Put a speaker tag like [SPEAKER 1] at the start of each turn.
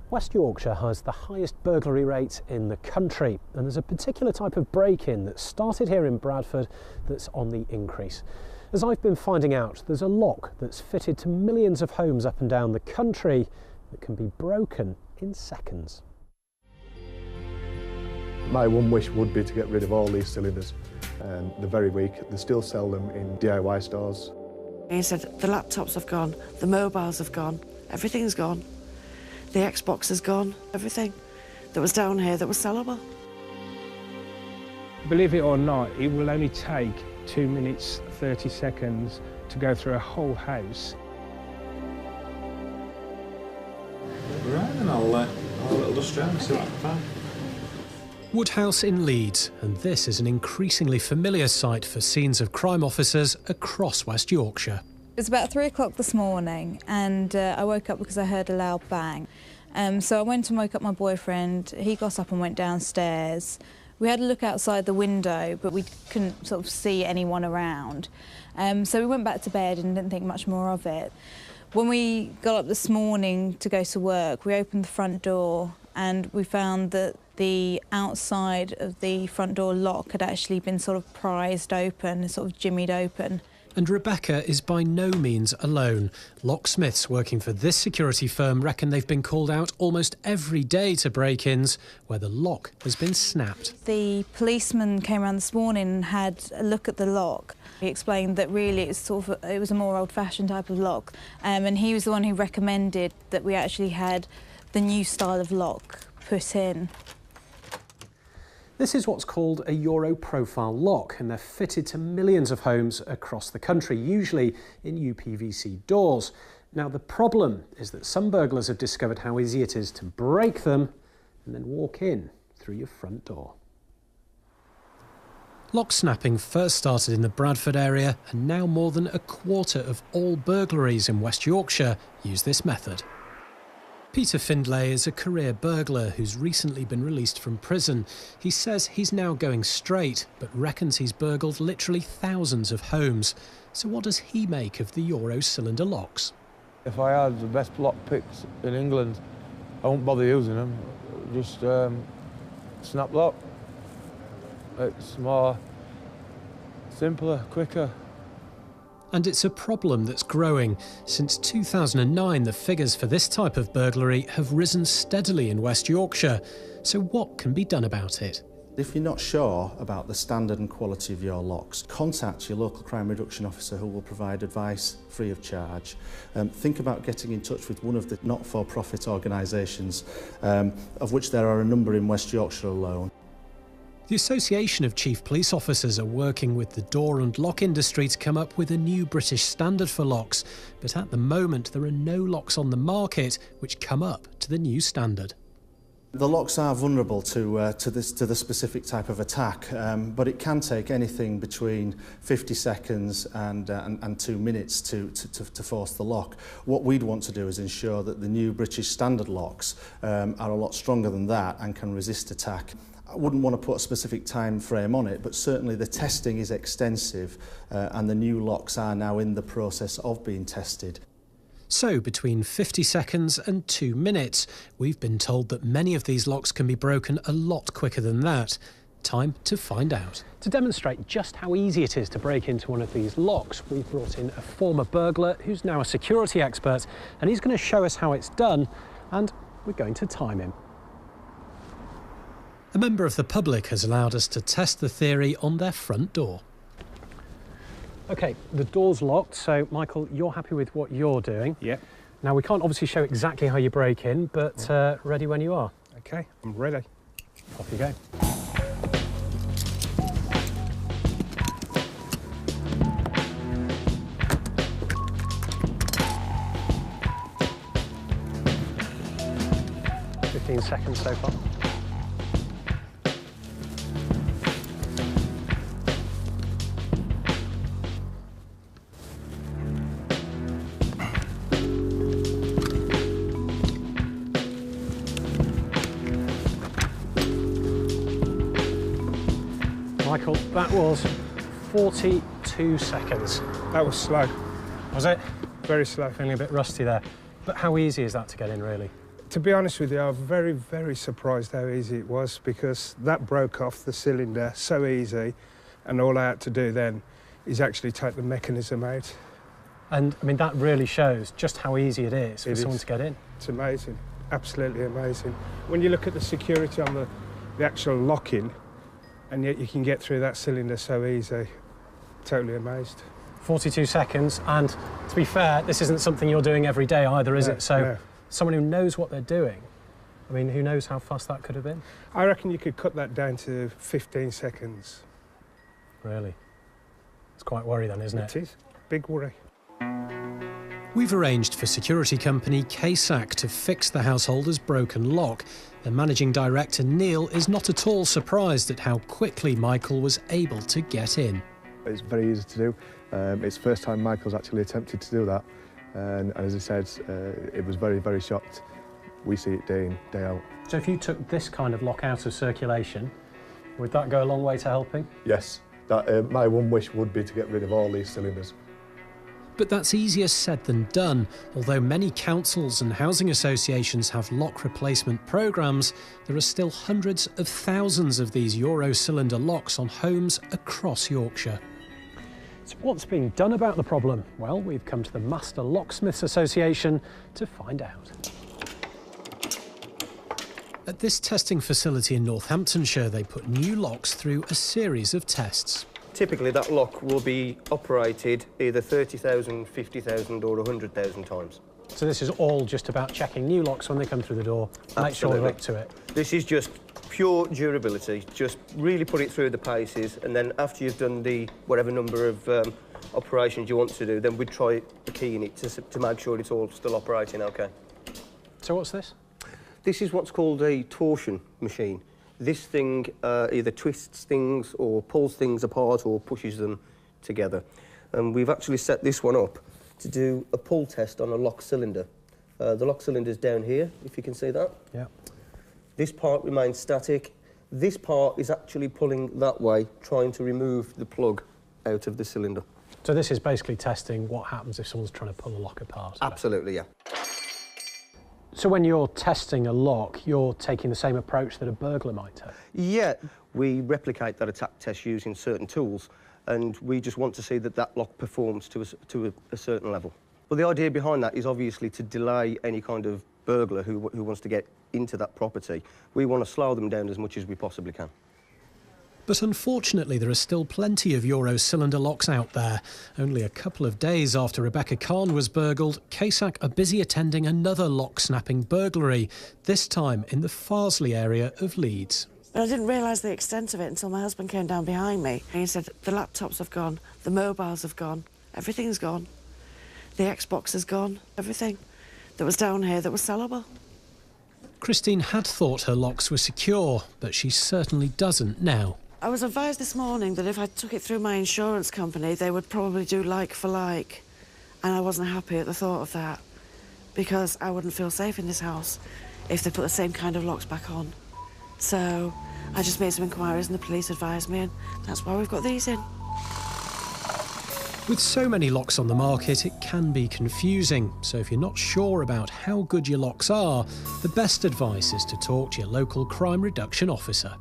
[SPEAKER 1] West Yorkshire has the highest burglary rate in the country, and there's a particular type of break-in that started here in Bradford that's on the increase. As I've been finding out, there's a lock that's fitted to millions of homes up and down the country that can be broken in seconds.
[SPEAKER 2] My one wish would be to get rid of all these cylinders. They're very weak. They still sell them in DIY stores.
[SPEAKER 3] He said the laptops have gone, the mobiles have gone, everything's gone. The Xbox has gone, everything that was down here that was sellable.
[SPEAKER 4] Believe it or not, it will only take 2 minutes, 30 seconds to go through a whole house.
[SPEAKER 5] Right, and I'll have a little dust around and see what I can find.
[SPEAKER 1] Woodhouse in Leeds, and this is an increasingly familiar sight for scenes of crime officers across West Yorkshire.
[SPEAKER 6] It was about 3 o'clock this morning, and I woke up because I heard a loud bang. So I went and woke up my boyfriend. He got up and went downstairs. We had a look outside the window, but we couldn't sort of see anyone around. So we went back to bed and didn't think much more of it. When we got up this morning to go to work, we opened the front door and we found that the outside of the front door lock had actually been sort of prized open, sort of jimmied open.
[SPEAKER 1] And Rebecca is by no means alone. Locksmiths working for this security firm reckon they've been called out almost every day to break-ins where the lock has been snapped.
[SPEAKER 6] The policeman came around this morning and had a look at the lock. He explained that really it was a more old-fashioned type of lock, and he was the one who recommended that we actually had the new style of lock put in.
[SPEAKER 1] This is what's called a Euro profile lock, and they're fitted to millions of homes across the country, usually in UPVC doors. Now, the problem is that some burglars have discovered how easy it is to break them and then walk in through your front door. Lock snapping first started in the Bradford area, and now more than a quarter of all burglaries in West Yorkshire use this method. Peter Findlay is a career burglar who's recently been released from prison. He says he's now going straight, but reckons he's burgled literally thousands of homes. So what does he make of the Euro cylinder locks?
[SPEAKER 7] If I had the best lock picks in England, I won't bother using them. Just snap lock. It's more simpler, quicker.
[SPEAKER 1] And it's a problem that's growing. Since 2009, the figures for this type of burglary have risen steadily in West Yorkshire. So what can be done about it?
[SPEAKER 8] If you're not sure about the standard and quality of your locks, contact your local crime reduction officer who will provide advice free of charge. Think about getting in touch with one of the not-for-profit organisations, of which there are a number in West Yorkshire alone.
[SPEAKER 1] The Association of Chief Police Officers are working with the door and lock industry to come up with a new British standard for locks, but at the moment there are no locks on the market which come up to the new standard.
[SPEAKER 8] The locks are vulnerable to the specific type of attack, but it can take anything between 50 seconds and 2 minutes to force the lock. What we'd want to do is ensure that the new British standard locks are a lot stronger than that and can resist attack. I wouldn't want to put a specific time frame on it, but certainly the testing is extensive and the new locks are now in the process of being tested.
[SPEAKER 1] So, between 50 seconds and 2 minutes, we've been told that many of these locks can be broken a lot quicker than that. Time to find out. To demonstrate just how easy it is to break into one of these locks, we've brought in a former burglar who's now a security expert, and he's going to show us how it's done, and we're going to time him. A member of the public has allowed us to test the theory on their front door. OK, the door's locked, so, Michael, you're happy with what you're doing?
[SPEAKER 4] Yep.
[SPEAKER 1] Now, we can't obviously show exactly how you break in, but ready when you are.
[SPEAKER 4] OK, I'm ready.
[SPEAKER 1] Off you go. "15 seconds so far. Michael, that was 42 seconds.
[SPEAKER 4] That was slow.
[SPEAKER 1] Was it?
[SPEAKER 4] Very slow.
[SPEAKER 1] Feeling a bit rusty there. But how easy is that to get in, really?
[SPEAKER 4] To be honest with you, I was very, very surprised how easy it was, because that broke off the cylinder so easy, and all I had to do then is actually take the mechanism out.
[SPEAKER 1] And I mean, that really shows just how easy it is for someone to get in.
[SPEAKER 4] It's amazing, absolutely amazing. When you look at the security on the actual lock-in, and yet you can get through that cylinder so easy, totally amazed.
[SPEAKER 1] 42 seconds, and to be fair, this isn't something you're doing every day either, is it? So
[SPEAKER 4] no.
[SPEAKER 1] Someone who knows what they're doing, I mean, who knows how fast that could have been?
[SPEAKER 4] I reckon you could cut that down to 15 seconds.
[SPEAKER 1] Really? It's quite a worry then, isn't it?
[SPEAKER 4] It is. Big worry.
[SPEAKER 1] We've arranged for security company KSAC to fix the householder's broken lock. The managing director, Neil, is not at all surprised at how quickly Michael was able to get in.
[SPEAKER 2] It's very easy to do. It's the first time Michael's actually attempted to do that. And as I said, it was very, very shocked. We see it day in, day out.
[SPEAKER 1] So if you took this kind of lock out of circulation, would that go a long way to helping?
[SPEAKER 2] Yes, that, my one wish would be to get rid of all these cylinders.
[SPEAKER 1] But that's easier said than done. Although many councils and housing associations have lock replacement programmes, there are still hundreds of thousands of these Euro cylinder locks on homes across Yorkshire. So what's being done about the problem? Well, we've come to the Master Locksmiths Association to find out. At this testing facility in Northamptonshire, they put new locks through a series of tests.
[SPEAKER 9] Typically, that lock will be operated either 30,000, 50,000 or 100,000 times.
[SPEAKER 1] So this is all just about checking new locks when they come through the door, make sure they're up to it.
[SPEAKER 9] This is just pure durability. Just really put it through the paces, and then after you've done the whatever number of operations you want to do, then we'd try the key in it to make sure it's all still operating okay.
[SPEAKER 1] So what's this?
[SPEAKER 9] This is what's called a torsion machine. This thing either twists things or pulls things apart or pushes them together. And we've actually set this one up to do a pull test on a lock cylinder. The lock cylinder's down here, if you can see that.
[SPEAKER 1] Yeah.
[SPEAKER 9] This part remains static. This part is actually pulling that way, trying to remove the plug out of the cylinder.
[SPEAKER 1] So this is basically testing what happens if someone's trying to pull a lock apart.
[SPEAKER 9] Absolutely, yeah.
[SPEAKER 1] So when you're testing a lock, you're taking the same approach that a burglar might take?
[SPEAKER 9] Yeah, we replicate that attack test using certain tools, and we just want to see that that lock performs to a certain level. But the idea behind that is obviously to delay any kind of burglar who wants to get into that property. We want to slow them down as much as we possibly can.
[SPEAKER 1] But unfortunately, there are still plenty of Euro cylinder locks out there. Only a couple of days after Rebecca Khan was burgled, KSAC are busy attending another lock-snapping burglary, this time in the Farsley area of Leeds.
[SPEAKER 3] But I didn't realise the extent of it until my husband came down behind me. And he said, the laptops have gone, the mobiles have gone, everything's gone. The Xbox has gone, everything that was down here that was sellable.
[SPEAKER 1] Christine had thought her locks were secure, but she certainly doesn't now.
[SPEAKER 3] I was advised this morning that if I took it through my insurance company, they would probably do like for like. And I wasn't happy at the thought of that, because I wouldn't feel safe in this house if they put the same kind of locks back on. So I just made some inquiries and the police advised me, and that's why we've got these in.
[SPEAKER 1] With so many locks on the market, it can be confusing. So if you're not sure about how good your locks are, the best advice is to talk to your local crime reduction officer.